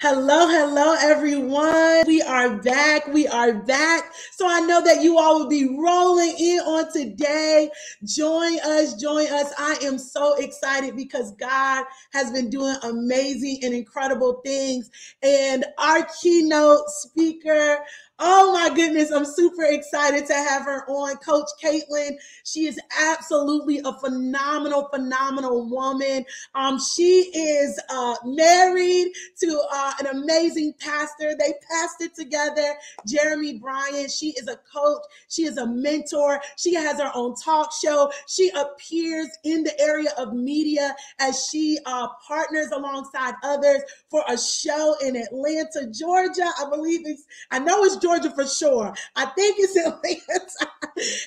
Hello, hello, everyone. We are back. We are back. So I know that you all will be rolling in on today. Join us, join us. I am so excited because God has been doing amazing and incredible things. And our keynote speaker, oh my goodness, I'm super excited to have her on, Coach Katlyn. She is absolutely a phenomenal, phenomenal woman. She is married to an amazing pastor. They pastored together, Jeremy Bryan. She is a coach. She is a mentor. She has her own talk show. She appears in the area of media as she partners alongside others for a show in Atlanta, Georgia. I know it's Georgia for sure. I think it's Atlanta.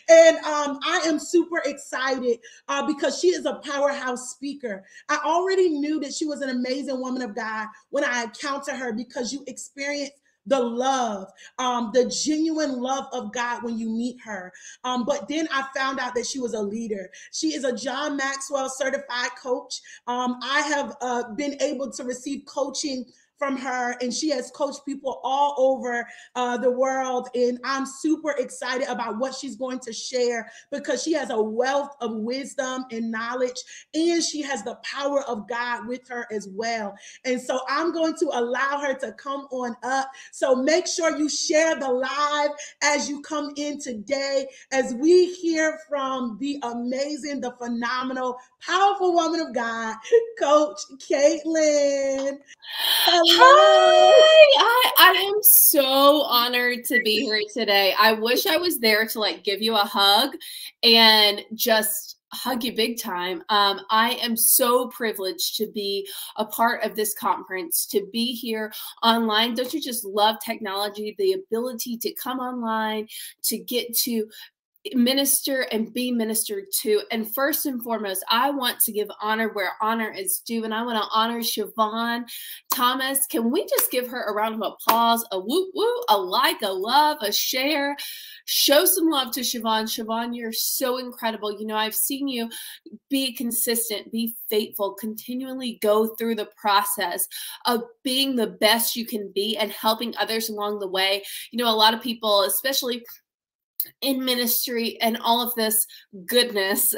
And I am super excited because she is a powerhouse speaker. I already knew that she was an amazing woman of God when I encountered her because you experience the love, the genuine love of God when you meet her. But then I found out that she was a leader. She is a John Maxwell certified coach. I have been able to receive coaching from her, and she has coached people all over the world. And I'm super excited about what she's going to share because she has a wealth of wisdom and knowledge, and she has the power of God with her as well. And so I'm going to allow her to come on up. So make sure you share the live as you come in today, as we hear from the amazing, the phenomenal, powerful woman of God, Coach Katlyn. Hello. Hi, I am so honored to be here today. I wish I was there to give you a hug and just hug you big time. I am so privileged to be a part of this conference, to be here online. Don't you just love technology, the ability to come online, to get to minister and be ministered to? And first and foremost, I want to give honor where honor is due, and I want to honor Chavon Thomas. Can we just give her a round of applause, a whoop whoop, a like, a love, a share? Show some love to Chavon. Chavon, you're so incredible. You know, I've seen you be consistent, be faithful, continually go through the process of being the best you can be and helping others along the way. You know, a lot of people, especially in ministry and all of this goodness,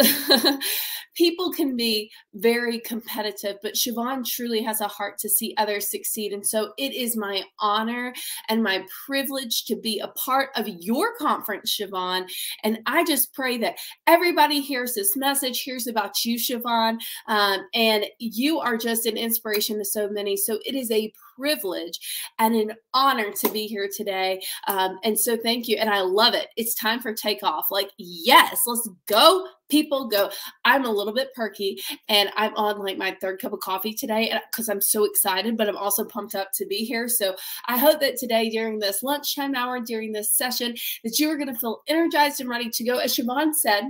people can be very competitive, but Chavon truly has a heart to see others succeed. And so it is my honor and my privilege to be a part of your conference, Chavon. And I just pray that everybody hears this message, hears about you, Chavon, and you are just an inspiration to so many. So it is a privilege and an honor to be here today. And so thank you. And I love it. It's time for takeoff. Yes, let's go. People go. I'm a little bit perky and I'm on my third cup of coffee today because I'm so excited, but I'm also pumped up to be here. So I hope that today during this lunchtime hour, during this session, that you are going to feel energized and ready to go. As Chavon said,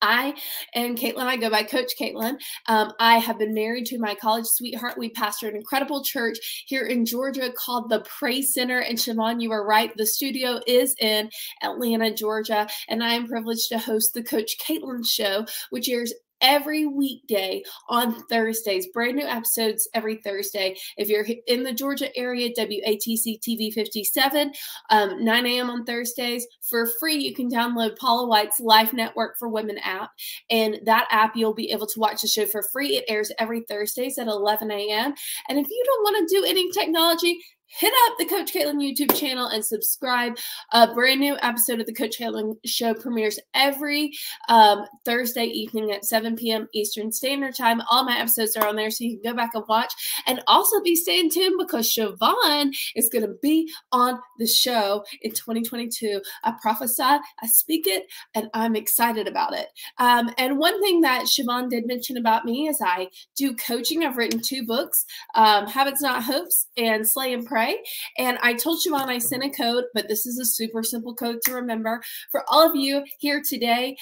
I am Katlyn. I go by Coach Katlyn. I have been married to my college sweetheart. We pastor an incredible church here in Georgia called the Praise Center. And Chavon, you are right. The studio is in Atlanta, Georgia. And I am privileged to host the Coach Katlyn Show, which airs every weekday on Thursdays. Brand new episodes every Thursday. If you're in the Georgia area, WATC TV 57, 9 a.m. on Thursdays. For free, you can download Paula White's Life Network for Women app. And that app, you'll be able to watch the show for free. It airs every Thursdays at 11 a.m. And if you don't want to do any technology, hit up the Coach Katlyn YouTube channel and subscribe. A brand new episode of the Coach Katlyn Show premieres every Thursday evening at 7 p.m. Eastern Standard Time. All my episodes are on there, so you can go back and watch. And also be staying tuned because Chavon is going to be on the show in 2022. I prophesy, I speak it, and I'm excited about it. And one thing that Chavon did mention about me is I do coaching. I've written 2 books, Habits Not Hopes and Slay and Pray. And I told Chavon I sent a code, but this is a super simple code to remember. For all of you here today,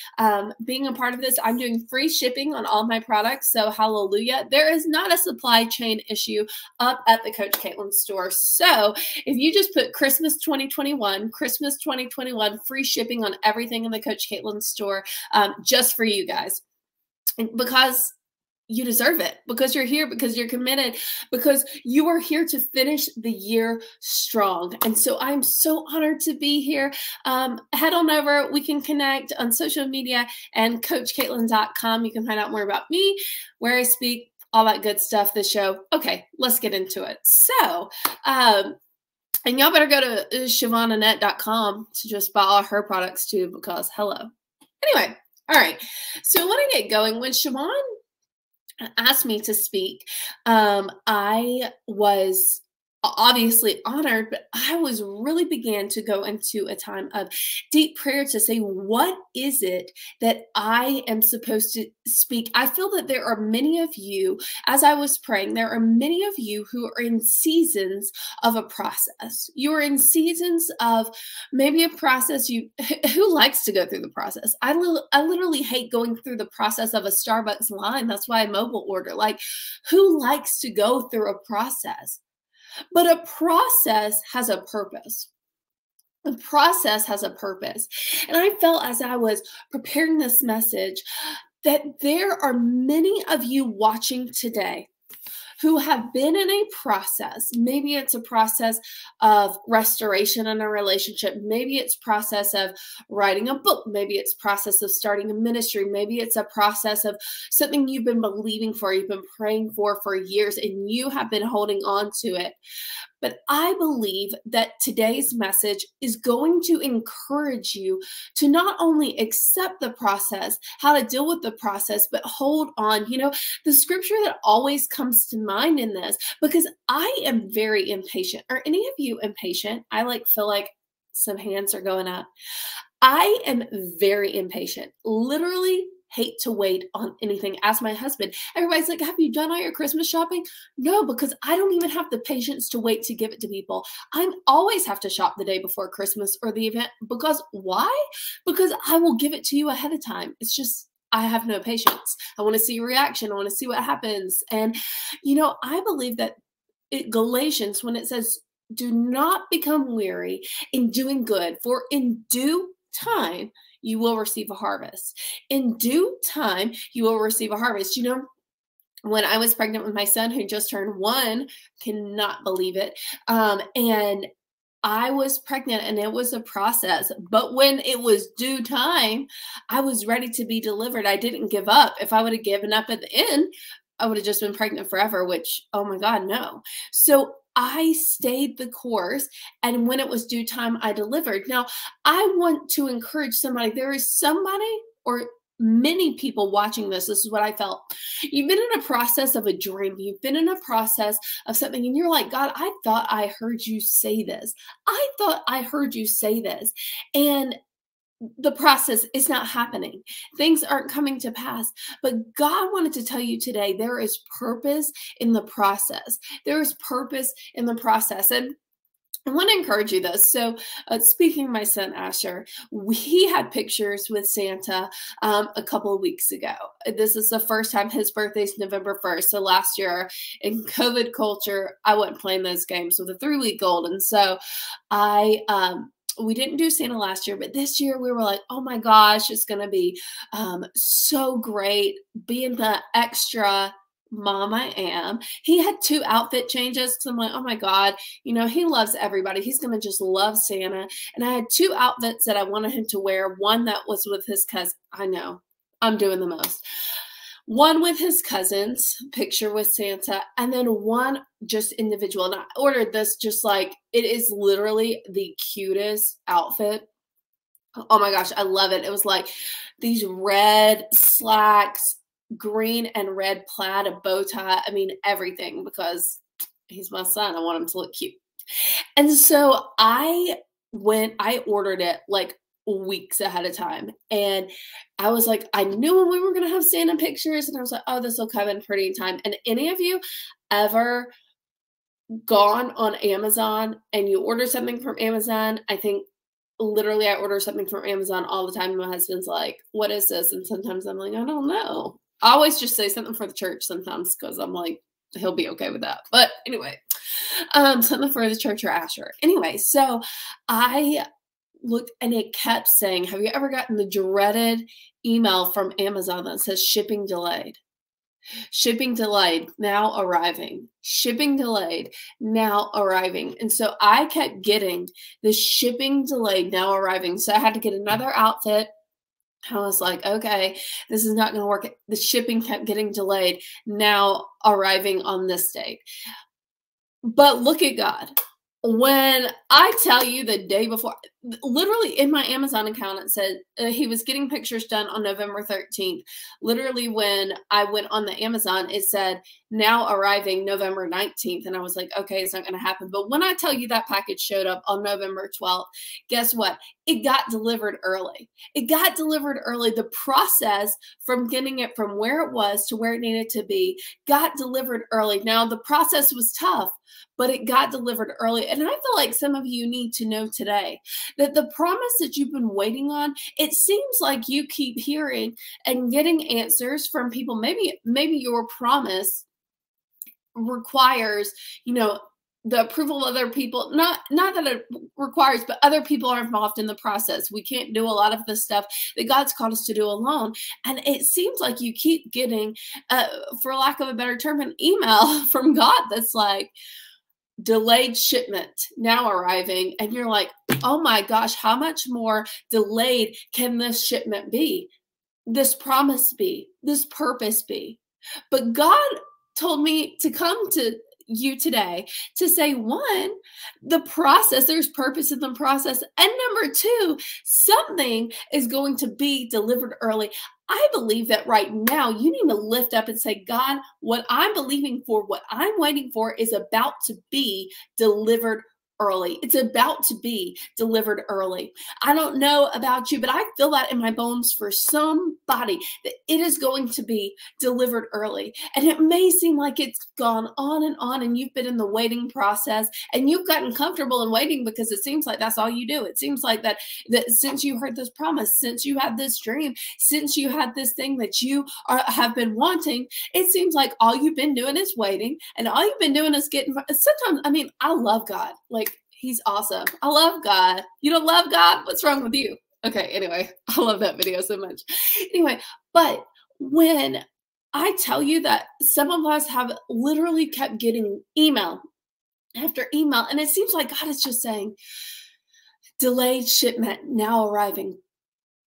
being a part of this, I'm doing free shipping on all my products. So hallelujah. There is not a supply chain issue up at the Coach Katlyn store. So if you just put Christmas 2021, free shipping on everything in the Coach Katlyn store, just for you guys. Because you deserve it, because you're here, because you're committed, because you are here to finish the year strong. And so I'm so honored to be here. Head on over. We can connect on social media and CoachKatlyn.com. You can find out more about me, where I speak, all that good stuff, the show. Okay, let's get into it. So, and y'all better go to ChavonAnette.com to just buy all her products too, because hello. Anyway, all right. So I want to get going. When Chavon asked me to speak, I was obviously honored, but I was really began to go into a time of deep prayer to say, what is it that I am supposed to speak? I feel that there are many of you, as I was praying, there are many of you who are in seasons of a process. You are in seasons of maybe a process. Who likes to go through the process? I literally hate going through the process of a Starbucks line. That's why I mobile order. Like, who likes to go through a process? But a process has a purpose. A process has a purpose. And I felt as I was preparing this message that there are many of you watching today who have been in a process. Maybe it's a process of restoration in a relationship. Maybe it's process of writing a book. Maybe it's process of starting a ministry. Maybe it's a process of something you've been believing for, you've been praying for years, and you have been holding on to it. But I believe that today's message is going to encourage you to not only accept the process, how to deal with the process, but hold on. You know, the scripture that always comes to mind in this, because I am very impatient. Are any of you impatient? I feel like some hands are going up. I am very impatient. Literally hate to wait on anything. Ask my husband. Everybody's like, have you done all your Christmas shopping? No, because I don't even have the patience to wait to give it to people. I always have to shop the day before Christmas or the event. Because why? Because I will give it to you ahead of time. It's just, I have no patience. I want to see your reaction. I want to see what happens. And, you know, I believe that Galatians, when it says, do not become weary in doing good, for in due time, you will receive a harvest. In due time, you will receive a harvest. You know, when I was pregnant with my son, who just turned 1, cannot believe it. And I was pregnant, and it was a process. But when it was due time, I was ready to be delivered. I didn't give up. If I would have given up at the end, I would have just been pregnant forever, which, oh my God, no. So I stayed the course, and when it was due time, I delivered. Now, I want to encourage somebody. There is somebody or many people watching this. This is what I felt. You've been in a process of a dream. You've been in a process of something, and you're like, God, I thought I heard you say this. I thought I heard you say this. And the process is not happening. Things aren't coming to pass. But God wanted to tell you today, there is purpose in the process. There is purpose in the process. And I want to encourage you this. So speaking of my son, Asher, he had pictures with Santa a couple of weeks ago. This is the first time. His birthday's November 1st. So last year in COVID culture, I wasn't playing those games with a 3-week-old. And so we didn't do Santa last year, but this year we were like, oh my gosh, it's going to be so great being the extra mom I am. He had 2 outfit changes because I'm like, oh my God, you know, he loves everybody. He's going to just love Santa. And I had 2 outfits that I wanted him to wear. One that was with his cousin. I know, I'm doing the most. One with his cousins, picture with Santa, and then one just individual. And I ordered this just like, it is literally the cutest outfit. Oh my gosh, I love it. It was like these red slacks, green and red plaid, a bow tie. I mean, everything, because he's my son. I want him to look cute. And so I ordered it like weeks ahead of time. And I was like, I knew when we were going to have Santa pictures, and I was like, oh, this will come in pretty in time. And any of you ever gone on Amazon and you order something from Amazon? I think literally I order something from Amazon all the time. And my husband's like, what is this? And sometimes I'm like, I don't know. I always just say something for the church sometimes, because I'm like, he'll be okay with that. But anyway, something for the church or Asher. Anyway, so I looked, and it kept saying, have you ever gotten the dreaded email from Amazon that says shipping delayed? Shipping delayed, now arriving. Shipping delayed, now arriving. And so I kept getting the shipping delayed, now arriving. So I had to get another outfit. I was like, okay, this is not going to work. The shipping kept getting delayed, now arriving on this date. But look at God. When I tell you the day before, literally in my Amazon account, it said he was getting pictures done on November 13th. Literally when I went on the Amazon, it said now arriving November 19th. And I was like, okay, it's not going to happen. But when I tell you that package showed up on November 12th, guess what? It got delivered early. It got delivered early. The process from getting it from where it was to where it needed to be got delivered early. Now, the process was tough, but it got delivered early. And I feel like some of you need to know today that the promise that you've been waiting on, it seems like you keep hearing and getting answers from people. Maybe your promise requires, the approval of other people. Not that it requires, but other people are involved in the process. We can't do a lot of the stuff that God's called us to do alone. And it seems like you keep getting, for lack of a better term, an email from God that's like, delayed shipment now arriving. And you're like, oh my gosh, how much more delayed can this shipment be? This promise be? This purpose be? But God told me to come to you today to say, one, the process, there's purpose in the process. And number two, something is going to be delivered early. I believe that right now you need to lift up and say, God, what I'm believing for, what I'm waiting for is about to be delivered early. It's about to be delivered early. I don't know about you, but I feel that in my bones for somebody that it is going to be delivered early. And it may seem like it's gone on and you've been in the waiting process and you've gotten comfortable in waiting because it seems like that's all you do. It seems like that since you heard this promise, since you had this dream, since you had this thing that you have been wanting, it seems like all you've been doing is waiting and all you've been doing is getting, sometimes, I love God. Like, he's awesome. I love God. You don't love God? What's wrong with you? Okay, anyway, I love that video so much. Anyway, but when I tell you that some of us have literally kept getting email after email, and it seems like God is just saying, delayed shipment now arriving,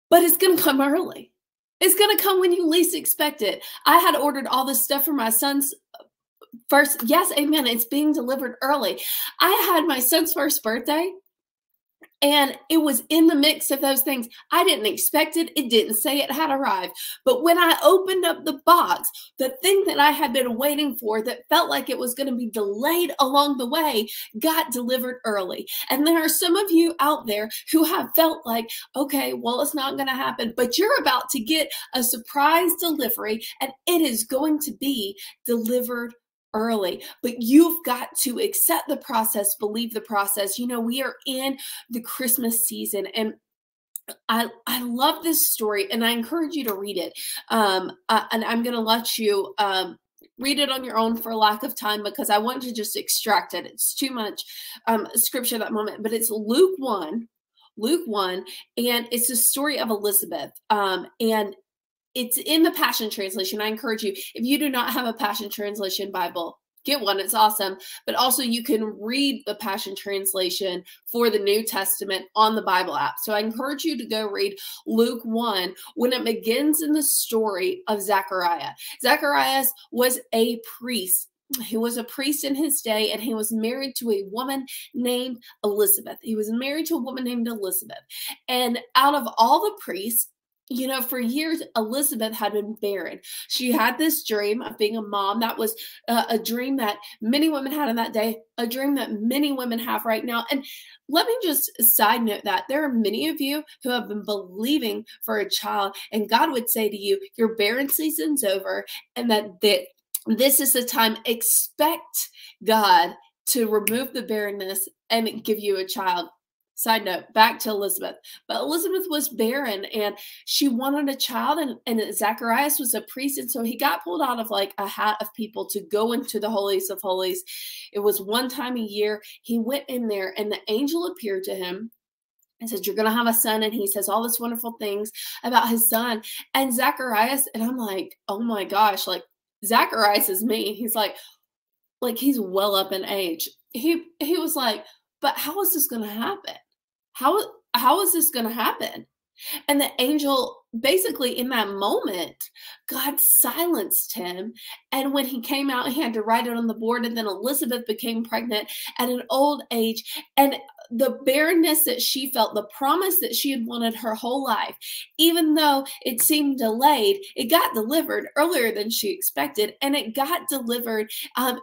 but it's going to come early. It's going to come when you least expect it. I had ordered all this stuff for my son's first, yes, amen, it's being delivered early. I had my son's first birthday, and it was in the mix of those things. I didn't expect it. It didn't say it had arrived. But when I opened up the box, the thing that I had been waiting for that felt like it was going to be delayed along the way got delivered early. And there are some of you out there who have felt like, okay, well, it's not going to happen, but you're about to get a surprise delivery and it is going to be delivered early. But you've got to accept the process, believe the process. We are in the Christmas season, and I love this story, and I encourage you to read it. And I'm going to let you read it on your own for lack of time because I want to just extract it. It's too much scripture at that moment, but it's Luke 1, and it's the story of Elizabeth. And it's in the Passion Translation. I encourage you, if you do not have a Passion Translation Bible, get one. It's awesome. But also you can read the Passion Translation for the New Testament on the Bible app. So I encourage you to go read Luke 1 when it begins in the story of Zechariah. Zacharias was a priest. He was a priest in his day, and he was married to a woman named Elizabeth. And out of all the priests, for years, Elizabeth had been barren. She had this dream of being a mom. That was a dream that many women had in that day, a dream that many women have right now. And let me just side note that there are many of you who have been believing for a child, and God would say to you, your barren season's over, and that this is the time. Expect God to remove the barrenness and give you a child. Side note, back to Elizabeth. But Elizabeth was barren and she wanted a child, and Zacharias was a priest. And so he got pulled out of like a hat of people to go into the holies of holies. It was one time a year. He went in there and the angel appeared to him and said, you're going to have a son. And he says all these wonderful things about his son. And Zacharias, and I'm like, oh my gosh, like, Zacharias is me. He's like he's well up in age. He was like, but how is this going to happen? How is this going to happen? And the angel, basically in that moment, God silenced him. And when he came out, he had to write it on the board. And then Elizabeth became pregnant at an old age. And the barrenness that she felt, the promise that she had wanted her whole life, even though it seemed delayed, it got delivered earlier than she expected. And it got delivered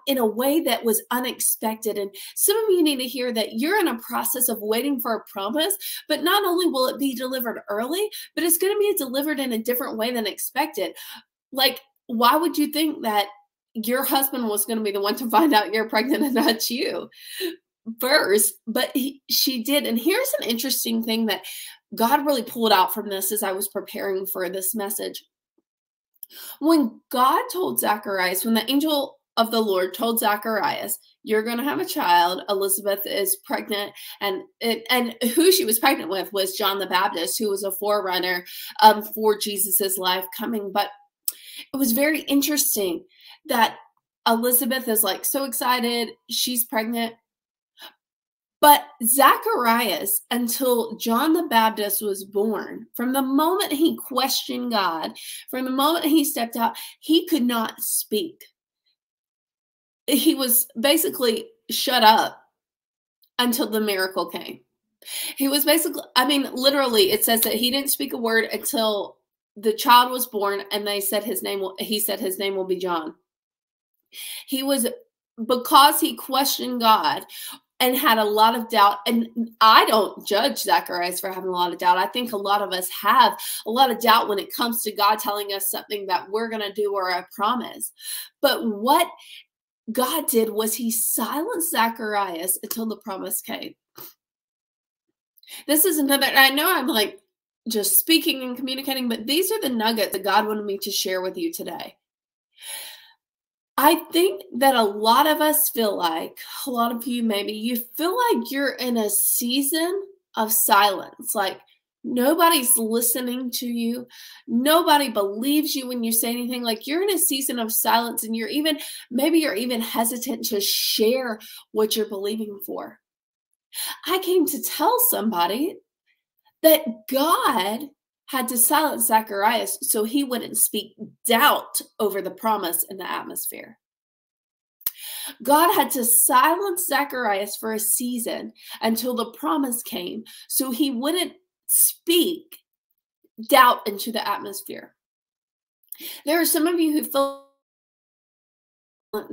in a way that was unexpected. And some of you need to hear that you're in a process of waiting for a promise, but not only will it be delivered early, but it's going to be delivered in a different way than expected. Like, why would you think that your husband was going to be the one to find out you're pregnant and not you first? But she did. And here's an interesting thing that God really pulled out from this as I was preparing for this message. When God told Zacharias, when the angel of the Lord told Zacharias, you're going to have a child, Elizabeth is pregnant, and who she was pregnant with was John the Baptist, who was a forerunner for Jesus's life coming. But it was very interesting that Elizabeth is like so excited, she's pregnant. But Zacharias, until John the Baptist was born, from the moment he questioned God, from the moment he stepped out, he could not speak. He was basically shut up until the miracle came. He was basically, I mean, literally, it says that he didn't speak a word until the child was born, and he said his name will be John. Because he questioned God and had a lot of doubt. And I don't judge Zacharias for having a lot of doubt. I think a lot of us have a lot of doubt when it comes to God telling us something that we're going to do or a promise. But what God did was he silenced Zacharias until the promise came. This is another, I know I'm like just speaking and communicating, but these are the nuggets that God wanted me to share with you today. I think that a lot of us feel like, a lot of you maybe, you feel like you're in a season of silence. Like nobody's listening to you. Nobody believes you when you say anything. Like you're in a season of silence, and maybe you're even hesitant to share what you're believing for. I came to tell somebody that God had to silence Zacharias so he wouldn't speak doubt over the promise in the atmosphere. God had to silence Zacharias for a season until the promise came so he wouldn't speak doubt into the atmosphere. There are some of you who feel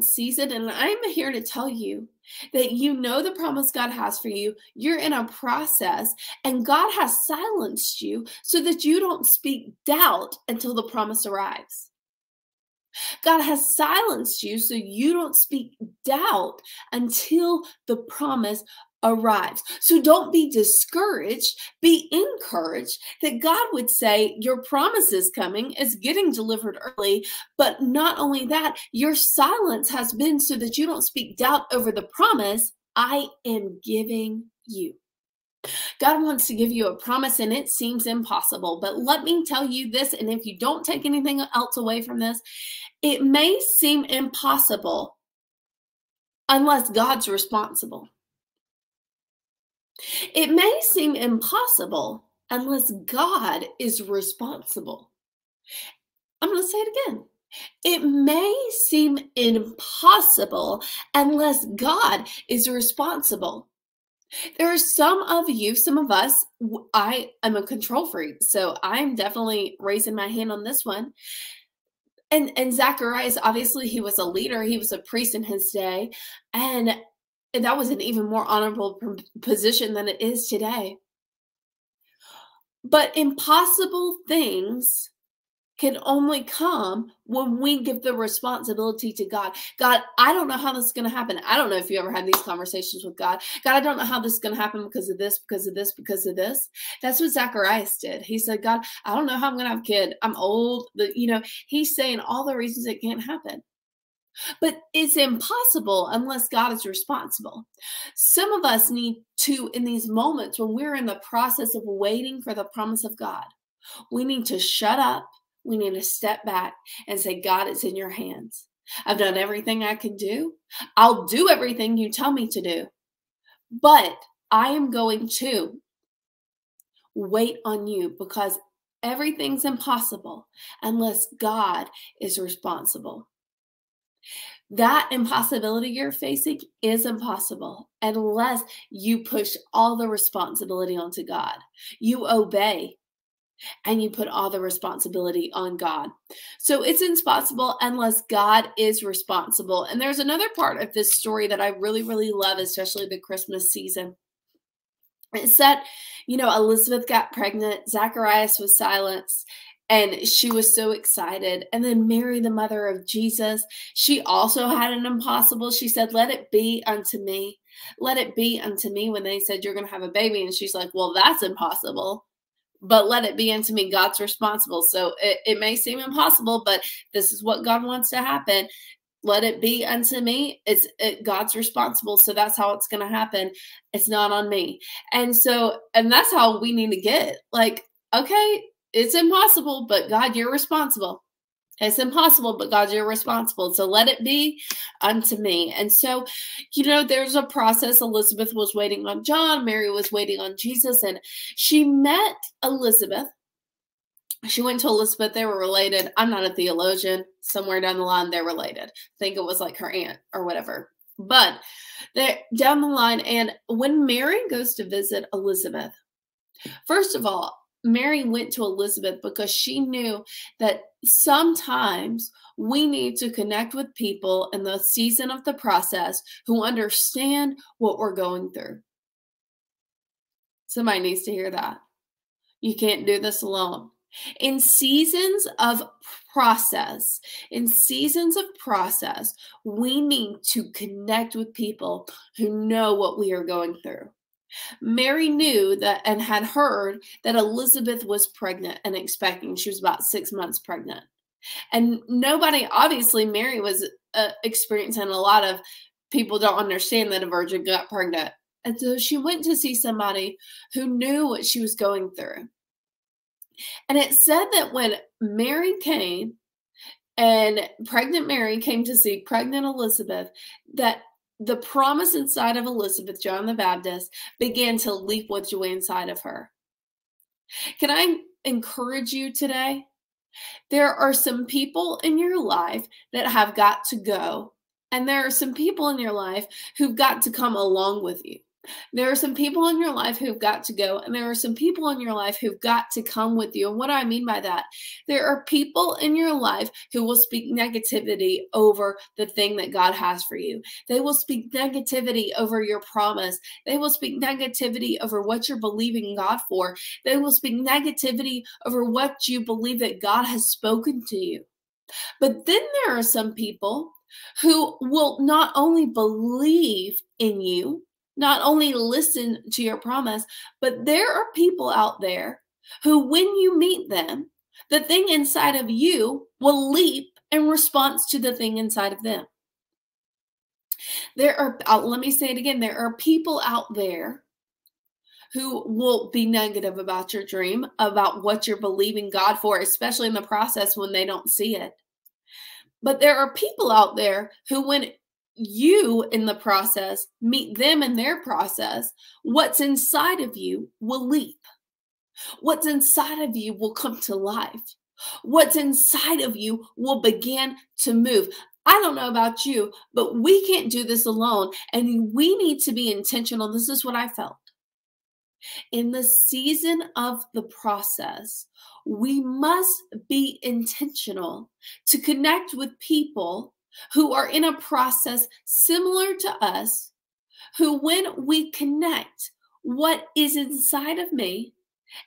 season, and I'm here to tell you that you know the promise God has for you. You're in a process, and God has silenced you so that you don't speak doubt until the promise arrives. God has silenced you so you don't speak doubt until the promise arrives. So don't be discouraged, be encouraged that God would say your promise is coming, is getting delivered early, but not only that, your silence has been so that you don't speak doubt over the promise I am giving you. God wants to give you a promise, and it seems impossible, but let me tell you this, and if you don't take anything else away from this, it may seem impossible unless God's responsible. It may seem impossible unless God is responsible. I'm going to say it again. It may seem impossible unless God is responsible. There are some of us, I am a control freak, so I'm definitely raising my hand on this one. And Zacharias, obviously, he was a leader. He was a priest in his day. And that was an even more honorable position than it is today. But impossible things can only come when we give the responsibility to God. God, I don't know how this is going to happen. I don't know if you ever had these conversations with God. God, I don't know how this is going to happen because of this, because of this, because of this. That's what Zacharias did. He said, God, I don't know how I'm going to have a kid. I'm old. He's saying all the reasons it can't happen. But it's impossible unless God is responsible. Some of us need to, in these moments when we're in the process of waiting for the promise of God, we need to shut up. We need to step back and say, God, it's in your hands. I've done everything I can do. I'll do everything you tell me to do. But I am going to wait on you, because everything's impossible unless God is responsible. That impossibility you're facing is impossible unless you push all the responsibility onto God. You obey and you put all the responsibility on God. So it's impossible unless God is responsible. And there's another part of this story that I really, really love, especially the Christmas season. It said, Elizabeth got pregnant, Zacharias was silenced, and she was so excited. And then Mary, the mother of Jesus, she also had an impossible. She said, let it be unto me. Let it be unto me, when they said, you're going to have a baby. And she's like, well, that's impossible. But let it be unto me. God's responsible. So it may seem impossible, but this is what God wants to happen. Let it be unto me. God's responsible. So that's how it's going to happen. It's not on me. And that's how we need to get, like, okay, it's impossible, but God, you're responsible. It's impossible, but God, you're responsible. So let it be unto me. And so, there's a process. Elizabeth was waiting on John. Mary was waiting on Jesus. And she met Elizabeth. She went to Elizabeth. They were related. I'm not a theologian. Somewhere down the line, they're related. I think it was like her aunt or whatever. But they're down the line. And when Mary goes to visit Elizabeth, first of all, Mary went to Elizabeth because she knew that sometimes we need to connect with people in the season of the process who understand what we're going through. Somebody needs to hear that. You can't do this alone. In seasons of process, we need to connect with people who know what we are going through. Mary knew that and had heard that Elizabeth was pregnant and expecting. She was about 6 months pregnant. And obviously Mary was experiencing a lot of people don't understand that a virgin got pregnant. And so she went to see somebody who knew what she was going through. And it said that when Mary came, and pregnant Mary came to see pregnant Elizabeth, that the promise inside of Elizabeth, John the Baptist, began to leap with joy inside of her. Can I encourage you today? There are some people in your life that have got to go, and there are some people in your life who've got to come along with you. There are some people in your life who've got to go, and there are some people in your life who've got to come with you. And what do I mean by that? There are people in your life who will speak negativity over the thing that God has for you. They will speak negativity over your promise. They will speak negativity over what you're believing God for. They will speak negativity over what you believe that God has spoken to you. But then there are some people who will not only believe in you, not only listen to your promise, but there are people out there who, when you meet them, the thing inside of you will leap in response to the thing inside of them. Let me say it again, there are people out there who will be negative about your dream, about what you're believing God for, especially in the process when they don't see it. But there are people out there who, when you in the process meet them in their process, what's inside of you will leap. What's inside of you will come to life. What's inside of you will begin to move. I don't know about you, but we can't do this alone, and we need to be intentional. This is what I felt. In the season of the process, we must be intentional to connect with people who are in a process similar to us, who, when we connect, what is inside of me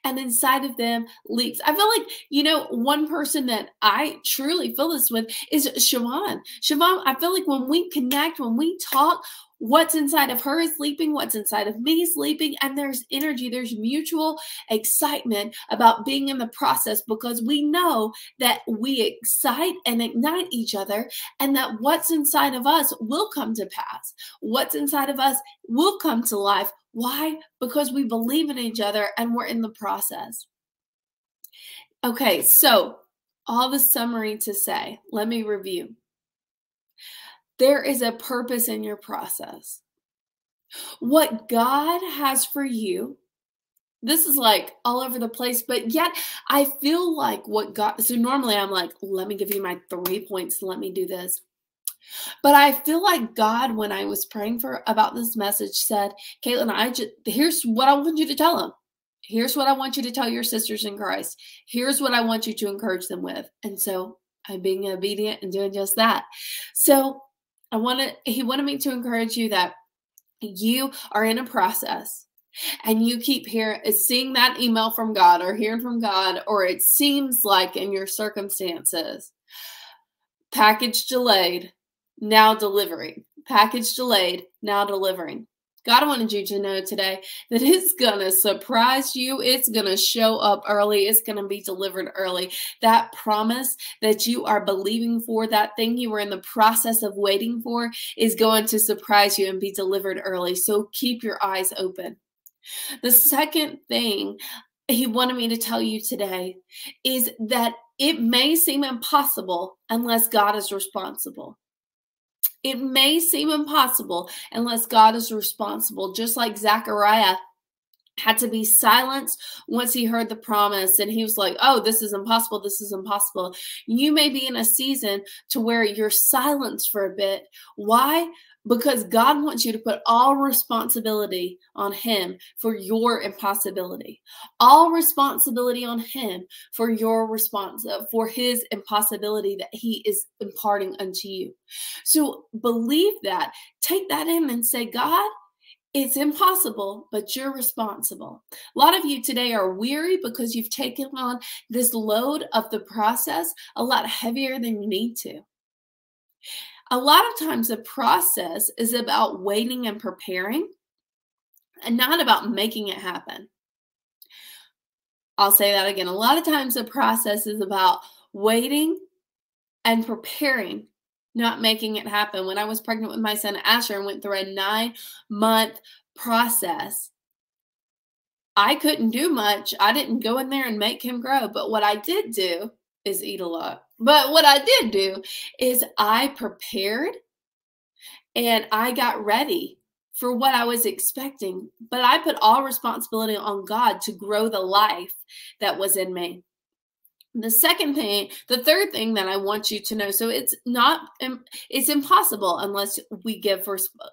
and inside of them leaps. I feel like, one person that I truly feel this with is Chavon. Chavon, I feel like when we connect, when we talk, what's inside of her is leaping, what's inside of me is leaping, and there's energy, there's mutual excitement about being in the process, because we know that we excite and ignite each other, and that what's inside of us will come to pass. What's inside of us will come to life. Why? Because we believe in each other and we're in the process. Okay, so all the summary to say, let me review. There is a purpose in your process. What God has for you, this is like all over the place, but yet I feel like what God, so normally I'm like, let me give you my 3 points, let me do this. But I feel like God, when I was praying about this message, said, Katlyn, here's what I want you to tell them. Here's what I want you to tell your sisters in Christ. Here's what I want you to encourage them with. And so I'm being obedient and doing just that. So he wanted me to encourage you that you are in a process and you keep seeing that email from God or hearing from God, or it seems like in your circumstances, package delayed, now delivering. Package delayed, now delivering. God wanted you to know today that it's going to surprise you. It's going to show up early. It's going to be delivered early. That promise that you are believing for, that thing you were in the process of waiting for, is going to surprise you and be delivered early. So keep your eyes open. The second thing he wanted me to tell you today is that it may seem impossible unless God is responsible. It may seem impossible unless God is responsible, just like Zechariah had to be silenced once he heard the promise and he was like, oh, this is impossible. This is impossible. You may be in a season to where you're silenced for a bit. Why? Because God wants you to put all responsibility on him for your impossibility. All responsibility on him for for his impossibility that he is imparting unto you. So believe that. Take that in and say, God, it's impossible, but you're responsible. A lot of you today are weary because you've taken on this load of the process a lot heavier than you need to. A lot of times the process is about waiting and preparing and not about making it happen. I'll say that again. A lot of times the process is about waiting and preparing, not making it happen. When I was pregnant with my son Asher and went through a 9-month process, I couldn't do much. I didn't go in there and make him grow. But what I did do is eat a lot. But what I did do is I prepared and I got ready for what I was expecting. But I put all responsibility on God to grow the life that was in me. The third thing that I want you to know, so it's impossible unless we give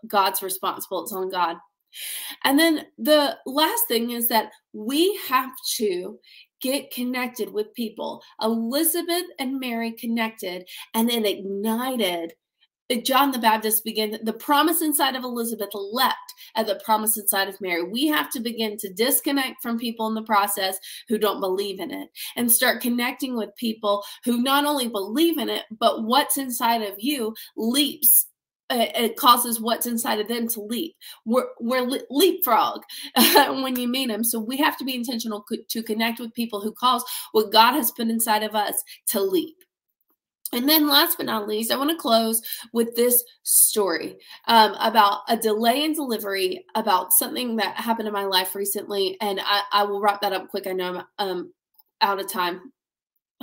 God's responsibility on God. And then the last thing is that we have to get connected with people. Elizabeth and Mary connected and then ignited. John the Baptist began, the promise inside of Elizabeth leapt at the promise inside of Mary. We have to begin to disconnect from people in the process who don't believe in it and start connecting with people who not only believe in it, but what's inside of you leaps. It causes what's inside of them to leap. We're leapfrog when you meet them. So we have to be intentional to connect with people who cause what God has put inside of us to leap. And then last but not least, I want to close with this story about a delay in delivery, about something that happened in my life recently. And I will wrap that up quick. I know I'm out of time.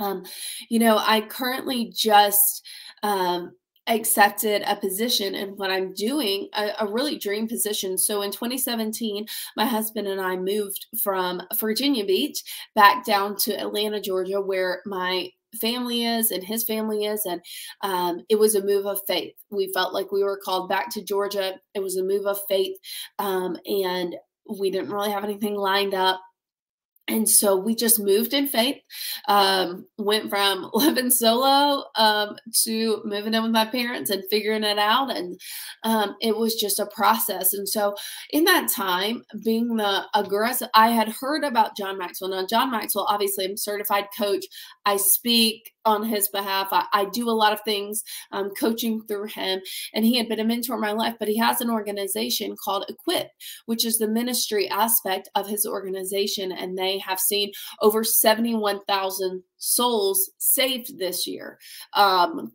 I currently just accepted a position in what I'm doing, a really dream position. So in 2017, my husband and I moved from Virginia Beach back down to Atlanta, Georgia, where my family is and his family is. And it was a move of faith. We felt like we were called back to Georgia. It was a move of faith. And we didn't really have anything lined up. And so we just moved in faith, went from living solo to moving in with my parents and figuring it out. And it was just a process. And so in that time, being the aggressive, I had heard about John Maxwell. Now, John Maxwell, obviously, I'm a certified coach. I speak on his behalf. I do a lot of things coaching through him. And he had been a mentor in my life, but he has an organization called Equip, which is the ministry aspect of his organization. And they have seen over 71,000 souls saved this year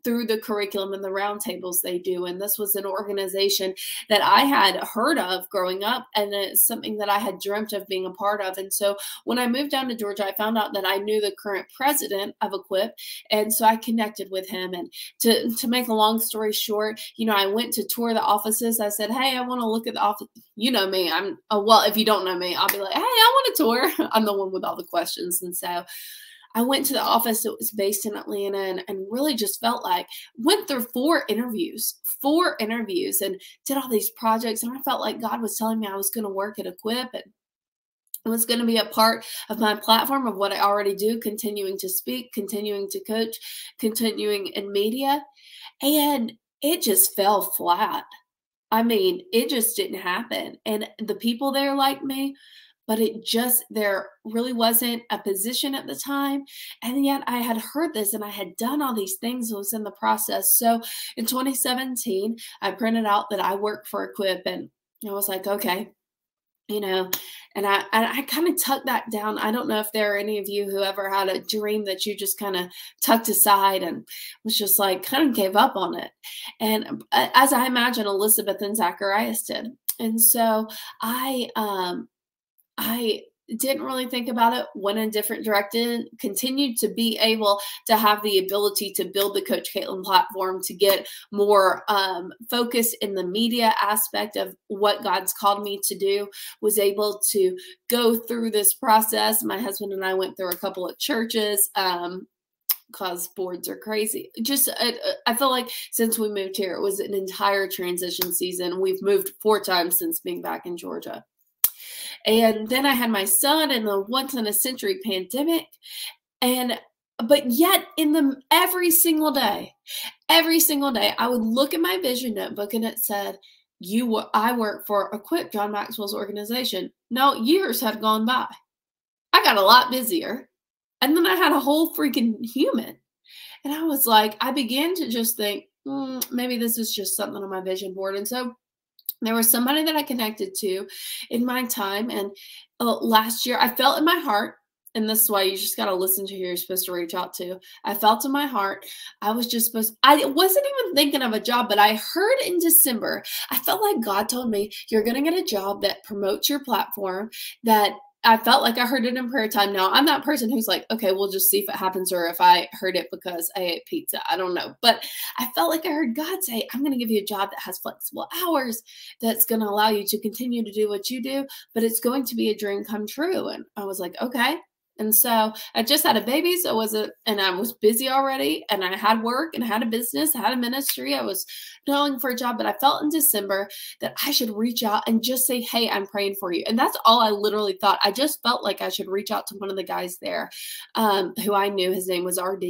through the curriculum and the roundtables they do. And this was an organization that I had heard of growing up, and it's something that I had dreamt of being a part of. And so when I moved down to Georgia, I found out that I knew the current president of Equip. And so I connected with him. And to make a long story short, I went to tour the offices. I said, hey, I want to look at the office. You know me. Well, if you don't know me, I'll be like, hey, I want a tour. I'm the one with all the questions. And so I went to the office that was based in Atlanta and really just felt like, went through 4 interviews and did all these projects. And I felt like God was telling me I was going to work at Equip, and it was going to be a part of my platform of what I already do, continuing to speak, continuing to coach, continuing in media. And it just fell flat. I mean, it just didn't happen. And the people there liked me, but there really wasn't a position at the time. And yet I had heard this and I had done all these things. It was in the process. So in 2017, I printed out that I work for Equip, and I was like, okay, and I kind of tucked that down. I don't know if there are any of you who ever had a dream that you just kind of tucked aside and was just like, kind of gave up on it. And as I imagine Elizabeth and Zacharias did. And so I didn't really think about it, went in a different direction, continued to be able to have the ability to build the Coach Katlyn platform, to get more focus in the media aspect of what God's called me to do, was able to go through this process. My husband and I went through a couple of churches, because boards are crazy. Just, I feel like since we moved here, it was an entire transition season. We've moved 4 times since being back in Georgia. And then I had my son in the once in a century pandemic. But yet every single day, I would look at my vision notebook and it said, I work for Equip, John Maxwell's organization. Now, years had gone by. I got a lot busier. And then I had a whole freaking human. And I was like, I began to just think, maybe this is just something on my vision board. And so there was somebody that I connected to in my time. And last year I felt in my heart, and this is why you just got to listen to who you're supposed to reach out to. I felt in my heart, I wasn't even thinking of a job, but I heard in December, I felt like God told me, you're going to get a job that promotes your platform, that I felt like I heard it in prayer time. Now, I'm that person who's like, okay, we'll just see if it happens, or if I heard it because I ate pizza. I don't know. But I felt like I heard God say, I'm going to give you a job that has flexible hours, that's going to allow you to continue to do what you do, but it's going to be a dream come true. And I was like, okay. And so I just had a baby. And I was busy already, and I had work and I had a business, I had a ministry. I was going for a job, but I felt in December that I should reach out and just say, hey, I'm praying for you. And that's all I literally thought. I just felt like I should reach out to one of the guys there, who I knew, his name was RD,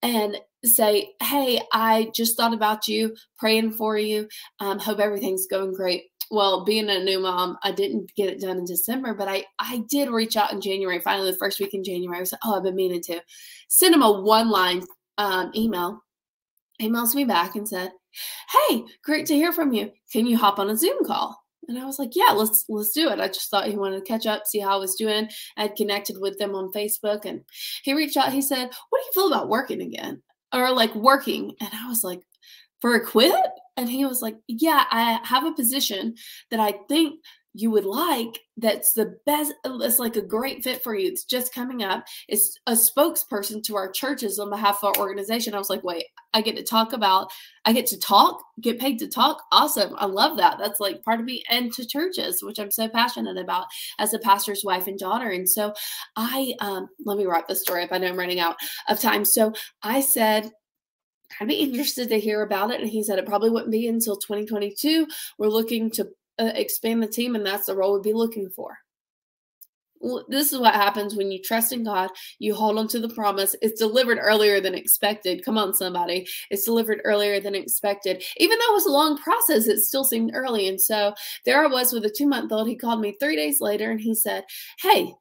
and say, hey, I just thought about you, praying for you. Hope everything's going great. Well, being a new mom, I didn't get it done in December, but I did reach out in January. Finally, the first week in January, I was like, I've been meaning to send him a 1-line email. Emails me back and said, hey, great to hear from you. Can you hop on a Zoom call? And I was like, yeah, let's do it. I just thought he wanted to catch up, see how I was doing. I had connected with them on Facebook, and he reached out. He said, what do you feel about working again? Or like working? And I was like, for Equip? And he was like, yeah, I have a position that I think you would like, that's the best, it's like a great fit for you. It's just coming up. It's a spokesperson to our churches on behalf of our organization. I was like, wait, I get to talk, get paid to talk. Awesome. I love that. That's like part of me, and to churches, which I'm so passionate about as a pastor's wife and daughter. And so let me wrap this story up. I know I'm running out of time. So I said, I'd be interested to hear about it. And he said, it probably wouldn't be until 2022. We're looking to expand the team, and that's the role we'd be looking for. Well, this is what happens when you trust in God. You hold on to the promise. It's delivered earlier than expected. Come on, somebody. It's delivered earlier than expected. Even though it was a long process, it still seemed early. And so there I was with a 2-month-old. He called me 3 days later, and he said, hey,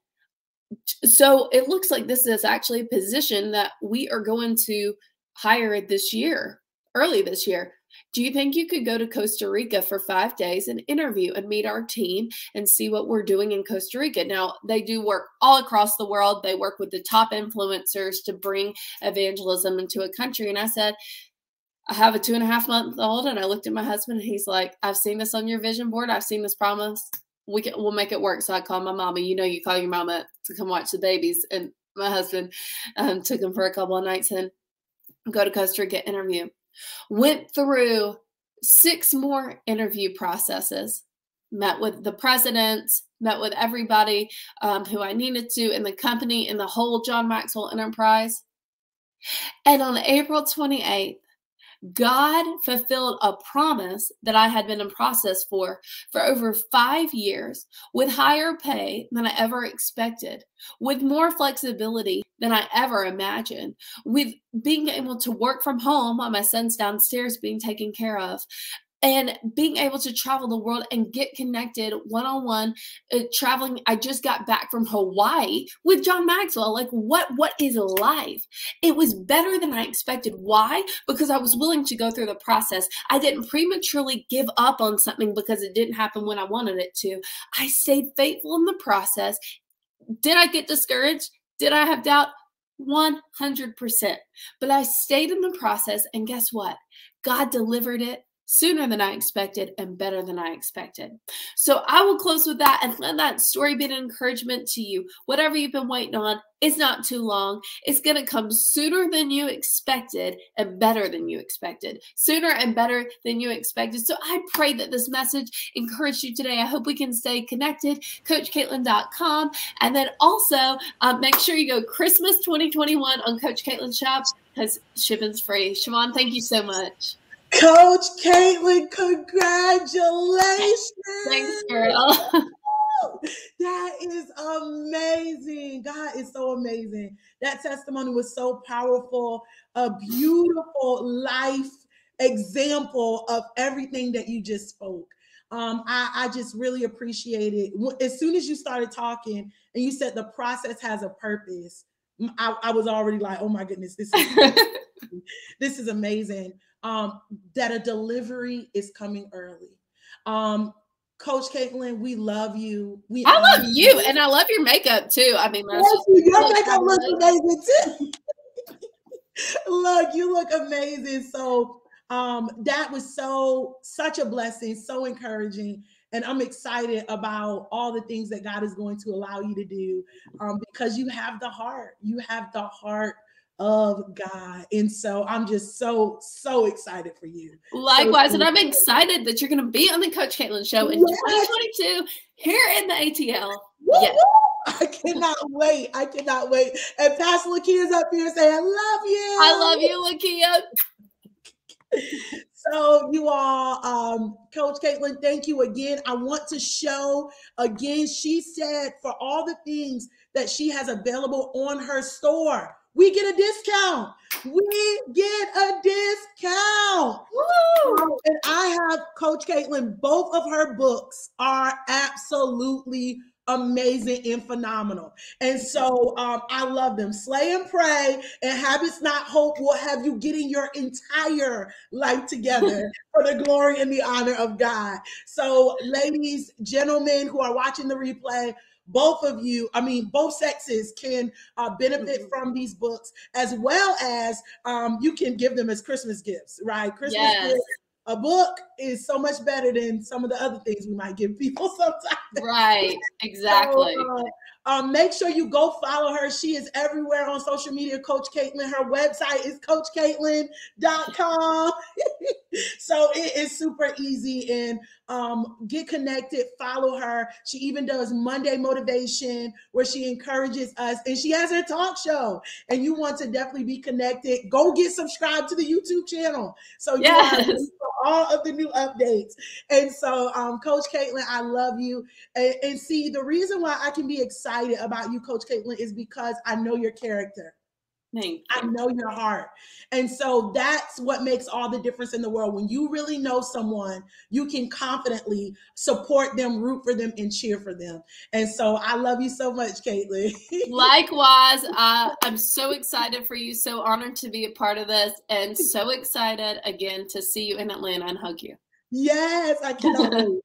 so it looks like this is actually a position that we are going to hire this year, early this year. Do you think you could go to Costa Rica for 5 days and interview and meet our team and see what we're doing in Costa Rica? Now, they do work all across the world. They work with the top influencers to bring evangelism into a country. And I said, I have a 2.5-month-old, and I looked at my husband, and he's like, I've seen this on your vision board. I've seen this promise. We'll make it work. So I called my mama. You know, you call your mama to come watch the babies. And my husband took him for a couple of nights and go to Costa Rica interview. Went through 6 more interview processes, met with the presidents, met with everybody who I needed to in the company, in the whole John Maxwell enterprise. And on April 28th, God fulfilled a promise that I had been in process for over 5 years, with higher pay than I ever expected, with more flexibility than I ever imagined, with being able to work from home while my son's downstairs being taken care of, and being able to travel the world and get connected one-on-one, traveling. I just got back from Hawaii with John Maxwell. Like, what is life? It was better than I expected. Why? Because I was willing to go through the process. I didn't prematurely give up on something because it didn't happen when I wanted it to. I stayed faithful in the process. Did I get discouraged? Did I have doubt? 100%. But I stayed in the process, and guess what? God delivered it sooner than I expected and better than I expected. So I will close with that and let that story be an encouragement to you. Whatever you've been waiting on, it's not too long. It's going to come sooner than you expected and better than you expected. Sooner and better than you expected. So I pray that this message encouraged you today. I hope we can stay connected. CoachKatlyn.com. And then also make sure you go Christmas 2021 on Coach Katlyn Shop, because shipping's free. Chavon, thank you so much. Coach Katlyn, congratulations. Thanks, girl. That is amazing. God is so amazing. That testimony was so powerful. A beautiful life example of everything that you just spoke. I just really appreciate it. As soon as you started talking and you said the process has a purpose, I was already like, oh my goodness, this is amazing. That a delivery is coming early. Coach Katlyn, we love you. I love you, and I love your makeup too. I mean, that's just your makeup looks amazing too. Look, you look amazing. So that was such a blessing, so encouraging. And I'm excited about all the things that God is going to allow you to do because you have the heart. You have the heart of God. And so I'm just so excited for you. Likewise. And I'm excited that you're going to be on the Coach Katlyn Show in 2022 here in the ATL. Yes. I cannot wait. I cannot wait. And Pastor Lakea's up here saying, I love you. I love you, Lakea. So you all, Coach Katlyn, thank you again. I want to show again, she said for all the things that she has available on her store, we get a discount. We get a discount. Woo! And I have Coach Katlyn, both of her books are absolutely amazing and phenomenal. And so I love them. Slay and Pray and Habits Not Hope will have you getting your entire life together for the glory and the honor of God. So ladies, gentlemen who are watching the replay, both of you, I mean, both sexes can benefit from these books, as well as you can give them as Christmas gifts, right? Christmas gifts. A book is so much better than some of the other things we might give people sometimes. Right, exactly. So, make sure you go follow her. She is everywhere on social media, Coach Katlyn. Her website is CoachKatlyn.com. So it is super easy, and get connected, follow her. She even does Monday Motivation, where she encourages us, and she has her talk show, and you want to definitely be connected. Go get subscribed to the YouTube channel so you have all of the new updates. And so Coach Katlyn, I love you. And see, the reason why I can be excited about you, Coach Katlyn, is because I know your character. Thank I you. know your heart. And so that's what makes all the difference in the world. When you really know someone, you can confidently support them, root for them, and cheer for them. And so I love you so much, Katlyn. Likewise, I'm so excited for you, so honored to be a part of this, and so excited again to see you in Atlanta and hug you. Yes, I cannot wait.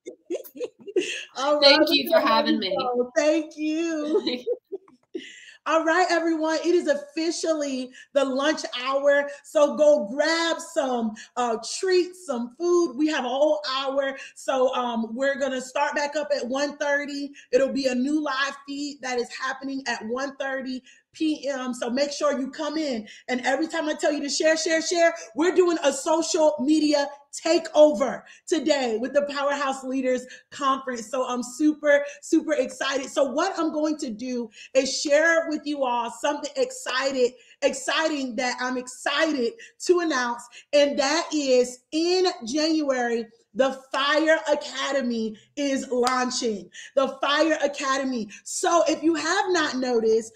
All right. Thank you for having me. Thank you. All right, everyone. It is officially the lunch hour. So go grab some treats, some food. We have a whole hour. So we're going to start back up at 1:30. It'll be a new live feed that is happening at 1:30 p.m. So make sure you come in. And every time I tell you to share, we're doing a social media takeover today with the Powerhouse Leaders Conference. So I'm super, super excited. So what I'm going to do is share with you all something exciting that I'm excited to announce. And that is in January, the Fire Academy is launching. The Fire Academy. So if you have not noticed,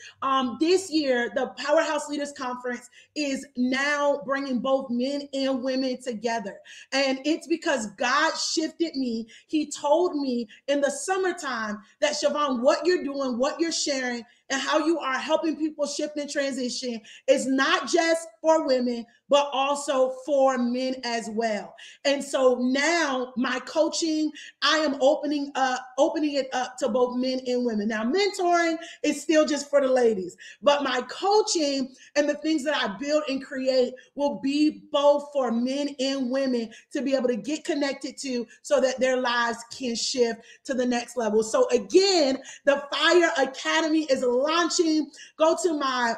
this year, the Powerhouse Leaders Conference is now bringing both men and women together. And it's because God shifted me. He told me in the summertime that, Chavon, what you're doing, what you're sharing, and how you are helping people shift and transition is not just for women, but also for men as well. And so now my coaching, I am opening it up to both men and women. Now, mentoring is still just for the ladies, but my coaching and the things that I build and create will be both for men and women to be able to get connected to, so that their lives can shift to the next level. So again, the Fire Academy is launching. Go to my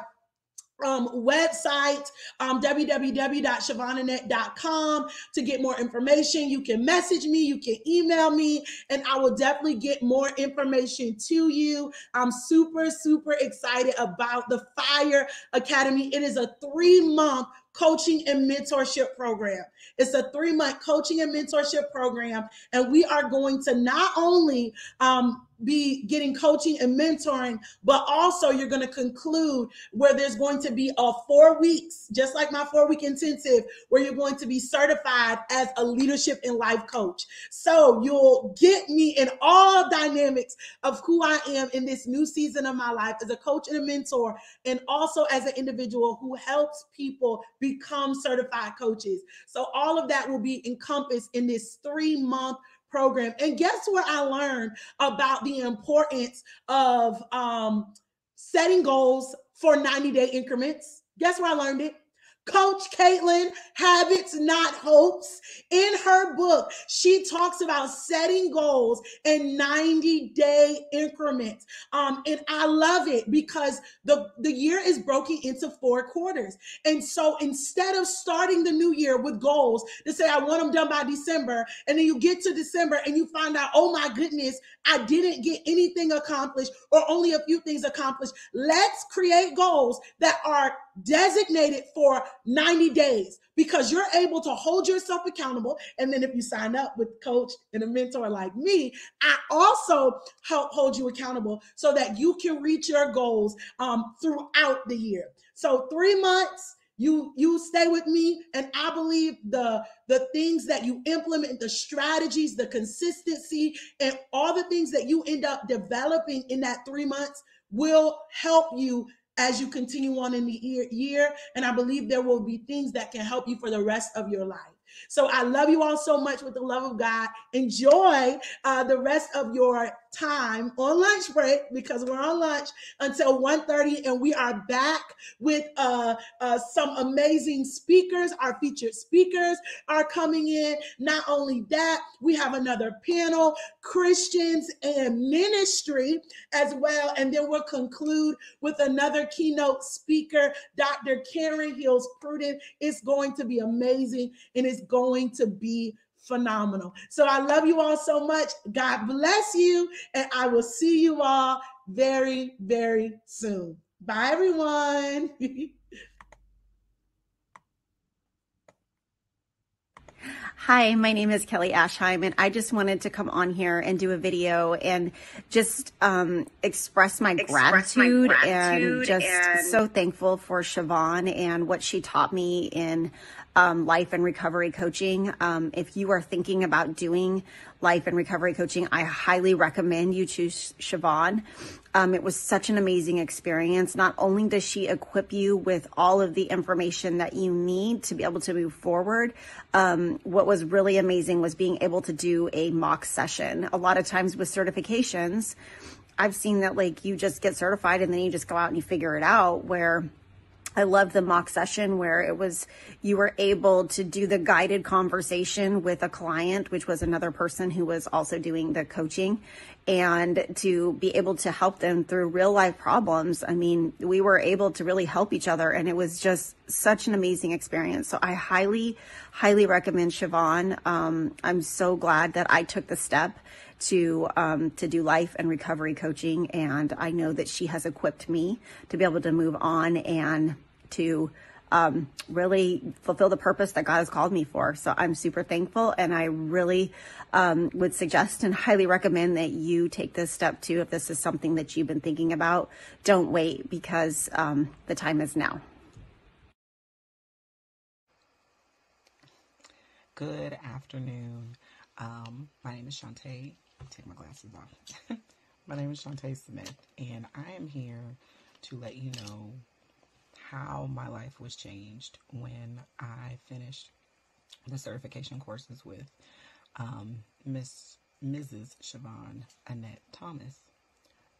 website, www.ChavonAnette.com to get more information. You can message me, you can email me, and I will definitely get more information to you. I'm super, super excited about the Fire Academy. It is a 3-month coaching and mentorship program. It's a 3-month coaching and mentorship program, and we are going to not only be getting coaching and mentoring, but also you're going to conclude where there's going to be a 4 weeks, just like my 4-week intensive, where you're going to be certified as a leadership and life coach. So you'll get me in all dynamics of who I am in this new season of my life as a coach and a mentor, and also as an individual who helps people become certified coaches. So all of that will be encompassed in this 3-month program. And guess what I learned about the importance of setting goals for 90-day increments? Guess where I learned it? Coach Katlyn, Habits Not Hopes. In her book, she talks about setting goals in 90-day increments. And I love it because the year is broken into 4 quarters. And so instead of starting the new year with goals to say, I want them done by December, and then you get to December and you find out, oh my goodness, I didn't get anything accomplished or only a few things accomplished. Let's create goals that are designated for 90 days, because you're able to hold yourself accountable. And then if you sign up with a coach and a mentor like me, I also help hold you accountable so that you can reach your goals throughout the year. So 3 months, you stay with me, and I believe the things that you implement, the strategies, the consistency, and all the things that you end up developing in that 3 months will help you as you continue on in the year. And I believe there will be things that can help you for the rest of your life. So I love you all so much with the love of God. Enjoy the rest of your time on lunch break, because we're on lunch until 1:30, and we are back with some amazing speakers. Our featured speakers are coming in. Not only that, we have another panel, Christians and ministry as well. And then we'll conclude with another keynote speaker, Dr. Karen Hills Pruden. It's going to be amazing, and it's going to be phenomenal. So I love you all so much. God bless you, and I will see you all very, very soon. Bye, everyone. Hi, my name is Kelly Ashheim, and I just wanted to come on here and do a video and just express my gratitude and just so thankful for Chavon and what she taught me in life and recovery coaching. If you are thinking about doing life and recovery coaching, I highly recommend you choose Chavon. It was such an amazing experience. Not only does she equip you with all of the information that you need to be able to move forward, what was really amazing was being able to do a mock session. A lot of times with certifications, I've seen that like you just get certified and then you just go out and you figure it out, where I loved the mock session where it was, you were able to do the guided conversation with a client, which was another person who was also doing the coaching, and to be able to help them through real life problems. I mean, we were able to really help each other, and it was just such an amazing experience. So I highly, highly recommend Chavon. I'm so glad that I took the step to do life and recovery coaching. And I know that she has equipped me to be able to move on and to really fulfill the purpose that God has called me for. So I'm super thankful, and I really would suggest and highly recommend that you take this step too. If this is something that you've been thinking about, don't wait, because the time is now. Good afternoon. My name is Shantae. Take my glasses off. My name is Shantae Smith, and I am here to let you know how my life was changed when I finished the certification courses with Mrs. Chavon Anette Thomas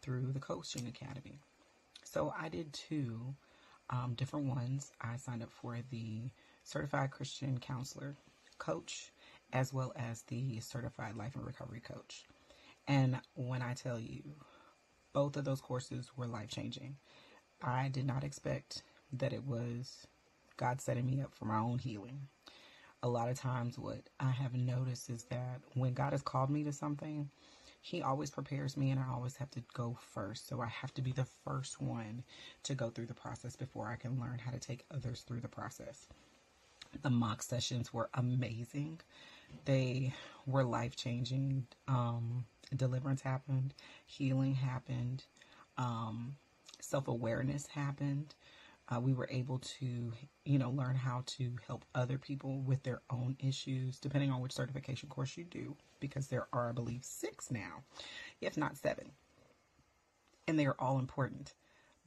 through the Coaching Academy. So I did two different ones. I signed up for the Certified Christian Counselor Coach, as well as the Certified Life and Recovery Coach. And when I tell you, both of those courses were life-changing. I did not expect that it was God setting me up for my own healing. A lot of times what I have noticed is that when God has called me to something, He always prepares me, and I always have to go first. So I have to be the first one to go through the process before I can learn how to take others through the process. The mock sessions were amazing. They were life-changing. Deliverance happened. Healing happened. Self-awareness happened. We were able to, learn how to help other people with their own issues, depending on which certification course you do, because there are, I believe, 6 now, if not 7. And they are all important.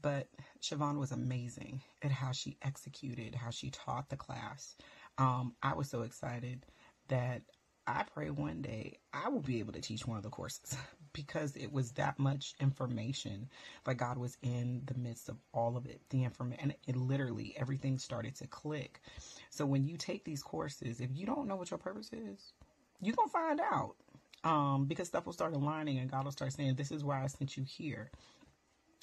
But Chavon was amazing at how she executed, how she taught the class. I was so excited that I pray one day I will be able to teach one of the courses, because it was that much information. Like God was in the midst of all of it, the information, and it literally, everything started to click. So when you take these courses, if you don't know what your purpose is, you're going to find out, because stuff will start aligning, and God will start saying, this is why I sent you here.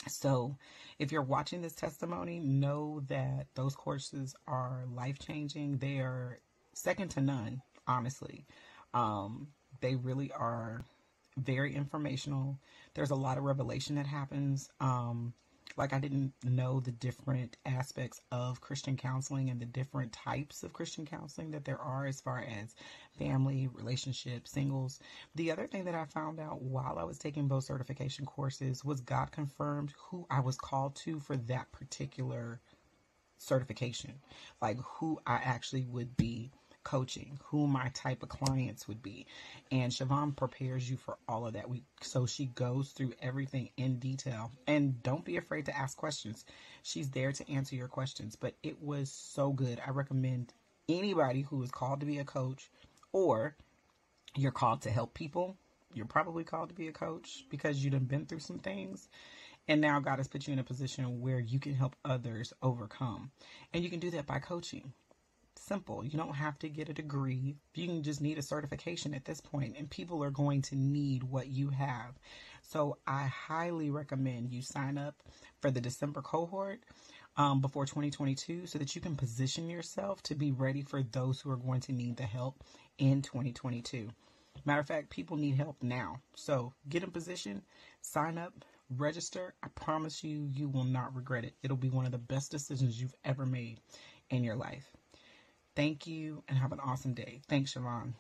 So if you're watching this testimony, know that those courses are life-changing. They are second to none, honestly. They really are very informational. There's a lot of revelation that happens. Like I didn't know the different aspects of Christian counseling and the different types of Christian counseling that there are, as far as family, relationships, singles. The other thing that I found out while I was taking both certification courses was God confirmed who I was called to for that particular certification, like who I actually would be coaching, who my type of clients would be. And Chavon prepares you for all of that. So she goes through everything in detail, and don't be afraid to ask questions. She's there to answer your questions. But it was so good. I recommend anybody who is called to be a coach, or you're called to help people. You're probably called to be a coach because you done been through some things, and now God has put you in a position where you can help others overcome. And you can do that by coaching. Simple. You don't have to get a degree. You can just need a certification at this point, and people are going to need what you have. So I highly recommend you sign up for the December cohort before 2022, so that you can position yourself to be ready for those who are going to need the help in 2022. Matter of fact, people need help now. So get in position, sign up, register. I promise you, you will not regret it. It'll be one of the best decisions you've ever made in your life. Thank you and have an awesome day. Thanks, Chavon.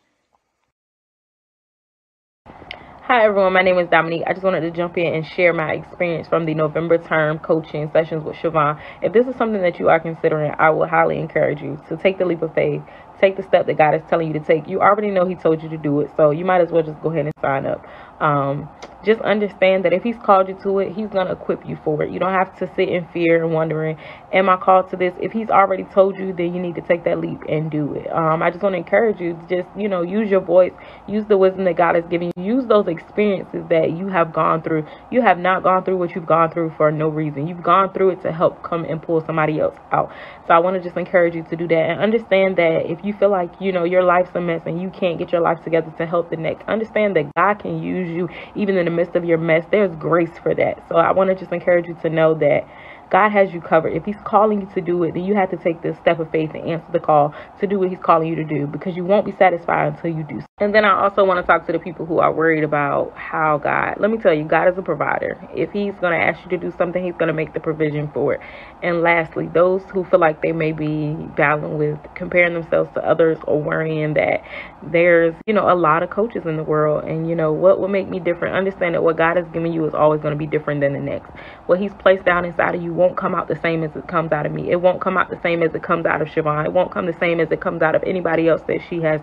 Hi everyone, my name is Dominique. I just wanted to jump in and share my experience from the November term coaching sessions with Chavon. If this is something that you are considering, I will highly encourage you to take the leap of faith. Take the step that God is telling you to take. You already know He told you to do it, so you might as well just go ahead and sign up. Just understand that if He's called you to it, He's going to equip you for it. You don't have to sit in fear and wondering, am I called to this? If He's already told you, then you need to take that leap and do it. I just want to encourage you to just, use your voice, use the wisdom that God has given you, use those experiences that you have gone through. You have not gone through what you've gone through for no reason. You've gone through it to help come and pull somebody else out. So I want to just encourage you to do that and understand that if you feel like, your life's a mess and you can't get your life together to help the next, understand that God can use you even in the midst of your mess. There's grace for that. So I want to just encourage you to know that God has you covered. If He's calling you to do it, then you have to take this step of faith and answer the call to do what He's calling you to do, because you won't be satisfied until you do. And then I also want to talk to the people who are worried about how let me tell you, God is a provider. If He's going to ask you to do something, He's going to make the provision for it. And lastly, those who feel like they may be battling with comparing themselves to others or worrying that there's, a lot of coaches in the world and, what will make me different? Understand that what God has given you is always going to be different than the next. What He's placed down inside of you won't come out the same as it comes out of me. It won't come out the same as it comes out of Chavon. It won't come the same as it comes out of anybody else that she has,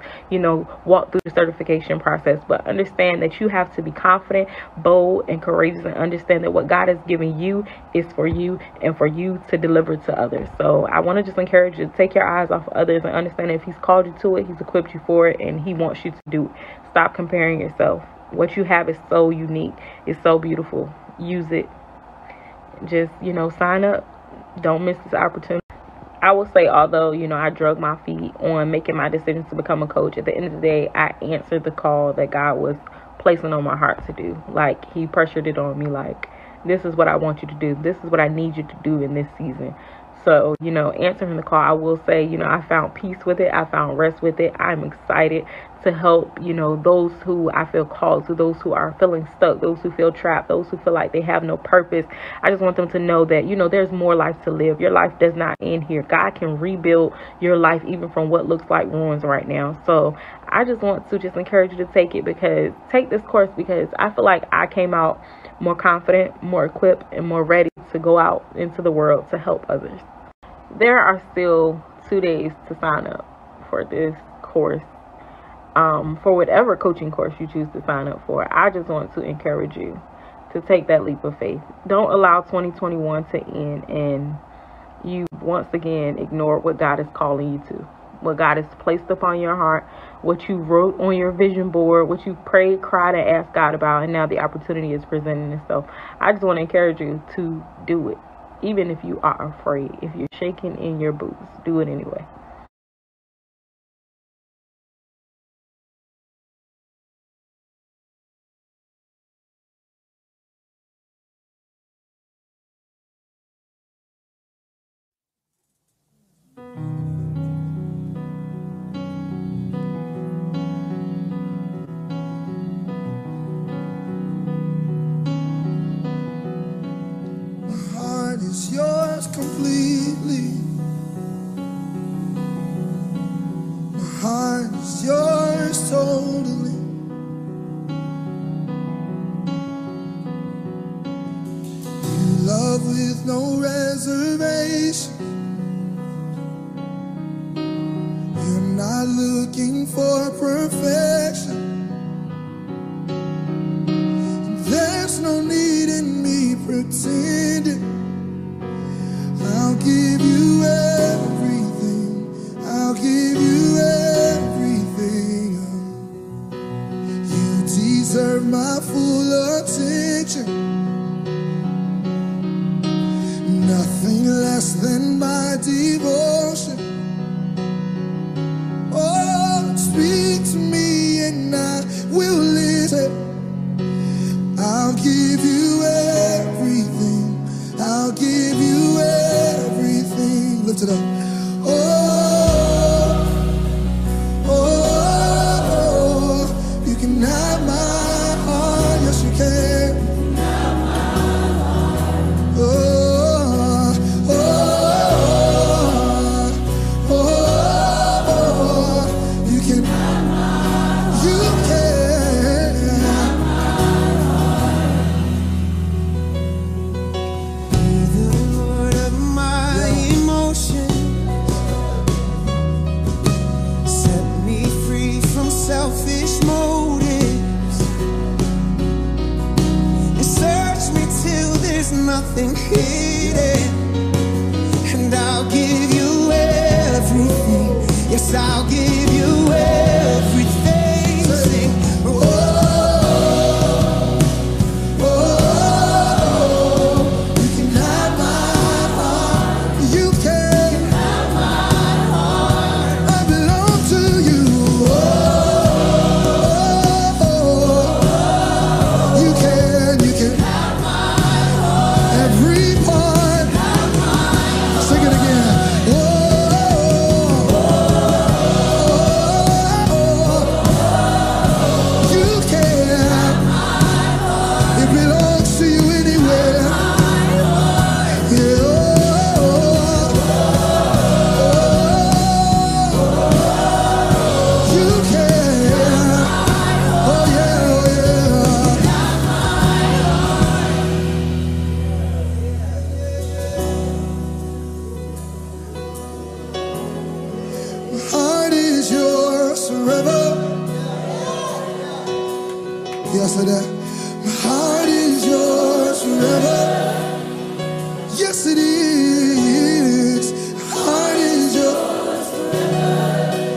walked through the certification process. But understand that you have to be confident, bold, and courageous, and understand that what God has given you is for you and for you to deliver to others. So I want to just encourage you to take your eyes off of others and understand that if He's called you to it, He's equipped you for it, and He wants you to do it. Stop comparing yourself. What you have is so unique. It's so beautiful. Use it. Just, sign up. Don't miss this opportunity. I will say, although, I drug my feet on making my decisions to become a coach, at the end of the day, I answered the call that God was placing on my heart to do. Like, He pressured it on me, like, this is what I want you to do. This is what I need you to do in this season. So, answering the call, I will say, I found peace with it. I found rest with it. I'm excited to help, those who I feel called to, those who are feeling stuck, those who feel trapped, those who feel like they have no purpose. I just want them to know that, there's more life to live. Your life does not end here. God can rebuild your life even from what looks like ruins right now. So I just want to just encourage you to take this course, because I feel like I came out more confident, more equipped, and more ready to go out into the world to help others. There are still 2 days to sign up for this course, for whatever coaching course you choose to sign up for. I just want to encourage you to take that leap of faith. Don't allow 2021 to end and you once again ignore what God is calling you to, what God has placed upon your heart, what you wrote on your vision board, what you prayed, cried, and asked God about, and now the opportunity is presenting itself. I just want to encourage you to do it. Even if you are afraid, if you're shaking in your boots, do it anyway. My heart is yours completely. My heart is yours totally. You love with no reservation. You're not looking for perfection. There's no need in me pretending. I'll give you everything. I'll give you everything. You deserve my full attention. Nothing less than my devotion. Oh, speak to me and I will listen. I'll give you everything. selfish motives and search me till there's nothing hidden, and I'll give you everything. Yes, I'll give you everything. Sing, oh, oh, oh, you can have my heart. You can have my heart. I belong to you. Oh, oh, oh, you can have my heart. Every part. Have my heart. Sing it again. Oh, yes, it is. My heart is yours forever. Yes, it is. My heart is yours forever.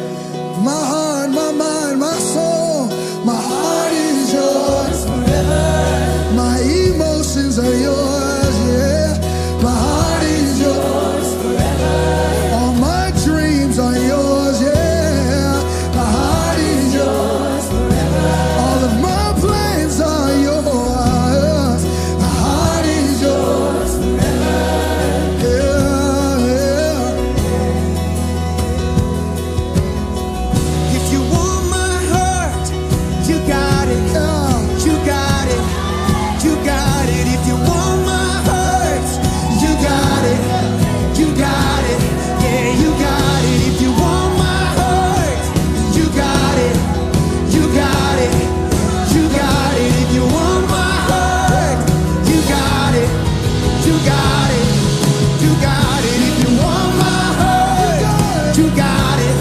My heart, my mind, my soul. My heart is yours forever. My emotions are yours, yeah. My heart is yours forever. All my dreams are yours, yeah. My heart is yours forever. All of my plans are yours. My heart is yours forever. Yeah, yeah. If you want my heart, you got it. Yeah. You got it. You got it. If you want my heart, you got it. You got it. Yeah, you got it. If you want my heart, you got it. You got it. You got it. If you want my heart, you got it. You got it. You got it. If you want my heart, you got it.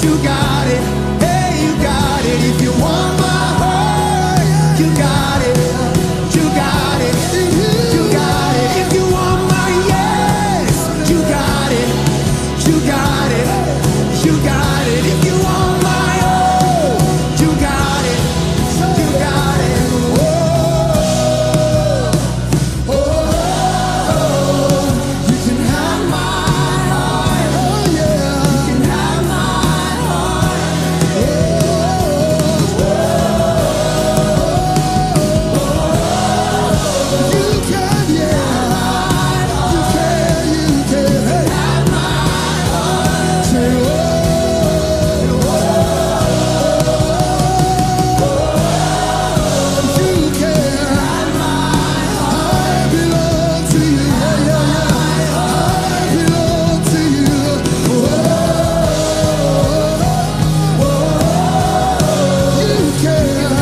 You got it. Hey, you got it. If you want my heart, you got it. You got it. You got it. If you want my yes, you got it. You got it. You got it. If you want my oh, you got it. You got it. Oh, oh, oh, you can have my heart. Oh, yeah. You can have my heart. Oh, you can, yeah. You can, you can. Hey. Have my heart. Say, oh, you can. I belong to you. Yeah, yeah, yeah. I belong to you. Oh, you can.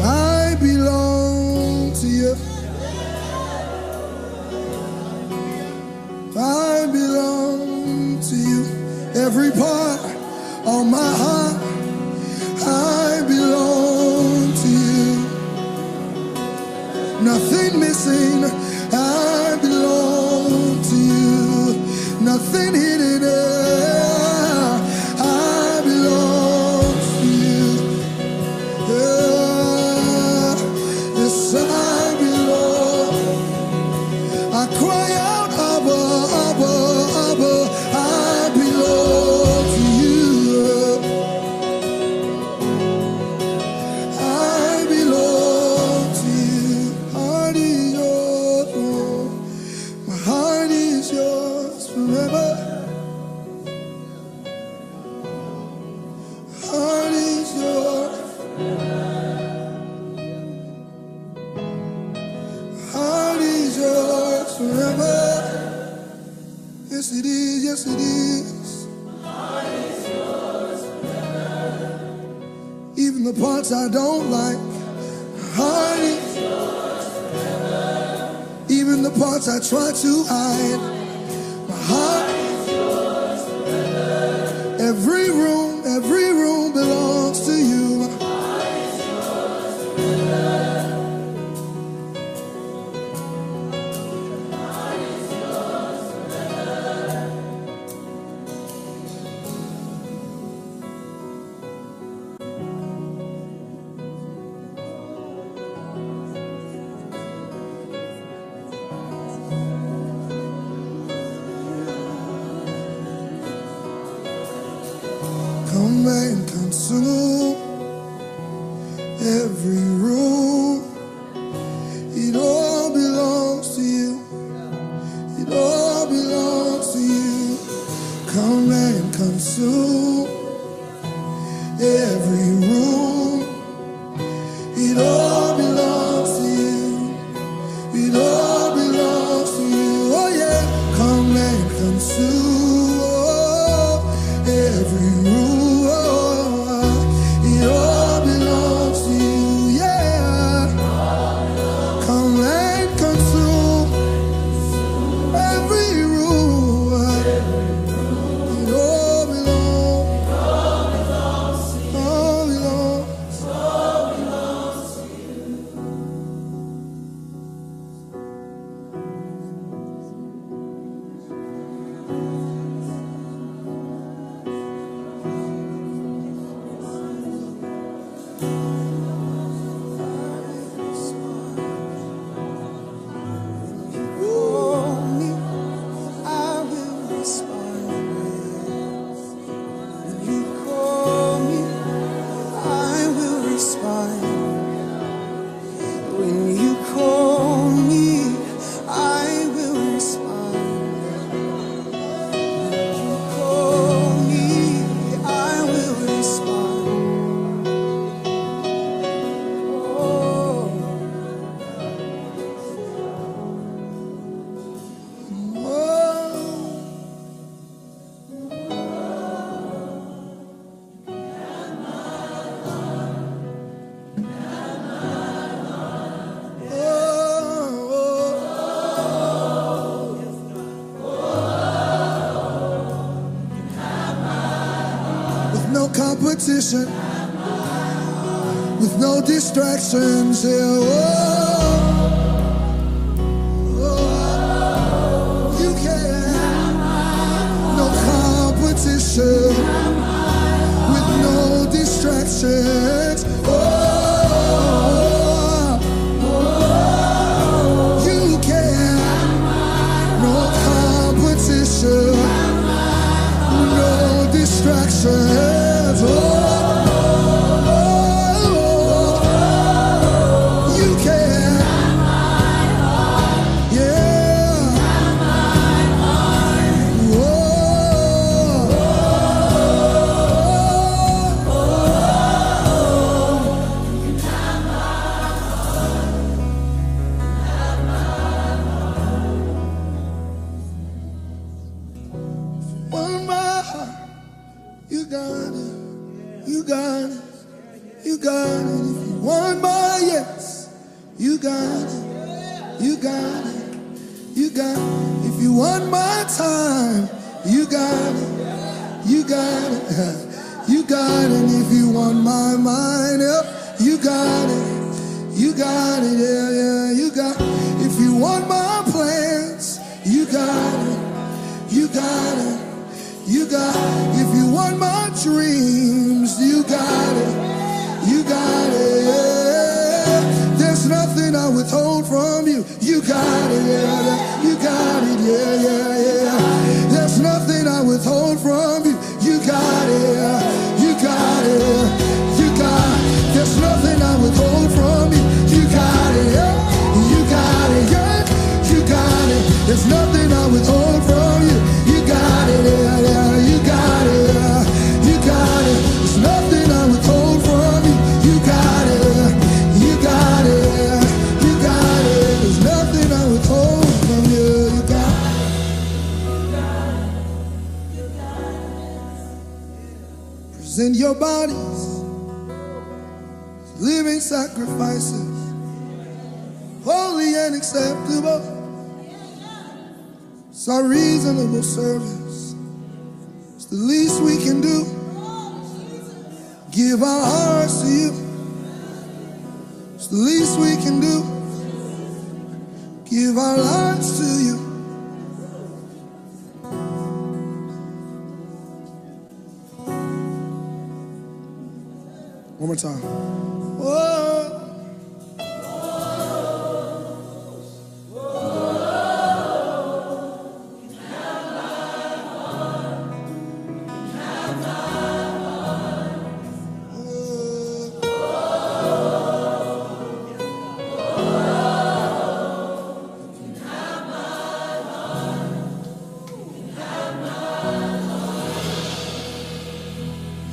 I belong to you. I belong to you. Every part of my heart, I belong to you. Nothing missing, I belong to you. Nothing hidden there, I belong to you. Yeah, yes, I belong. I cry out, Abba, Abba, Abba, I belong to you. I belong to you. Heart is yours, oh. My heart is yours forever. Heart is yours. Heart is yours forever. Yes, it is. Yes, it is. Even the parts I don't like. Heart is yours forever. Even the parts I try to hide. My heart is consume every room. It all belongs to you. It all belongs to you. Come and consume every room. It all belongs to you. It all belongs to you. Oh yeah. Come and consume every room. It all belongs to you. Yeah. Come and consume every room. It all belongs. All belongs. Call me, I will respond. When you call me, I will respond. When you call me, I will respond. When you call me, I will respond. Oh. With no competition, with no distractions, yeah. You can. No competition, with no distractions. You can. No competition, no distractions. You can. Yeah. One my heart, you got it, you got it, you got it. If you want my yes, you got it, you got it, you got it. If you want my time, you got it, you got it, you got it. If you want my mind, yep, you got it, yeah, yeah, you got it. If you want my plans, you got it, you got it. You got it. If you want my dreams, you got it. You got it. There's nothing I withhold from you. You got it. Yeah. You got it. Yeah, yeah, yeah. There's nothing I withhold from you. You got it. You got it. You got it. There's nothing I withhold from you. You got it. Yeah. You got it. Yeah. You got it. There's nothing I withhold from you. You got it. Yeah, yeah. You got it. Yeah. You got it. There's nothing I withhold from you. You got it. You got it. You got it. There's nothing I withhold from you. You got it. Present your bodies, living sacrifices, holy and acceptable. It's our reasonable service. It's the least we can do. Give our hearts to you. It's the least we can do. Give our lives to you. One more time. Whoa.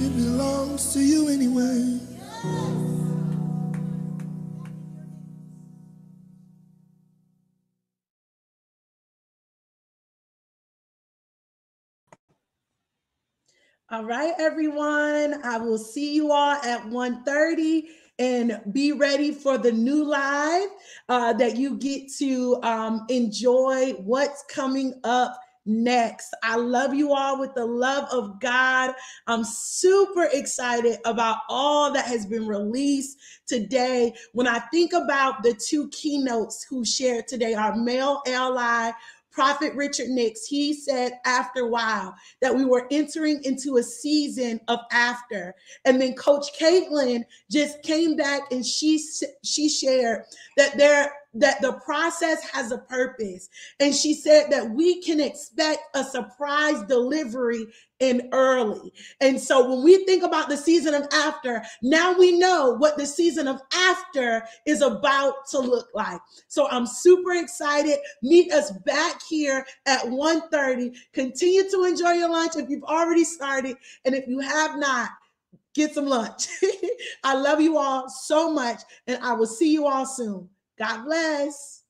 it belongs to you anyway. All right, everyone. I will see you all at 1:30 and be ready for the new live that you get to enjoy what's coming up next. I love you all with the love of God. I'm super excited about all that has been released today. When I think about the two keynotes who shared today, our male ally, Prophet Richard Nix, he said after a while that we were entering into a season of after. And then Coach Katlyn just came back and she shared that the process has a purpose. And she said that we can expect a surprise delivery in early. And so when we think about the season of after, now we know what the season of after is about to look like. So I'm super excited. Meet us back here at 1:30. Continue to enjoy your lunch if you've already started. And if you have not, get some lunch. I love you all so much. And I will see you all soon. God bless.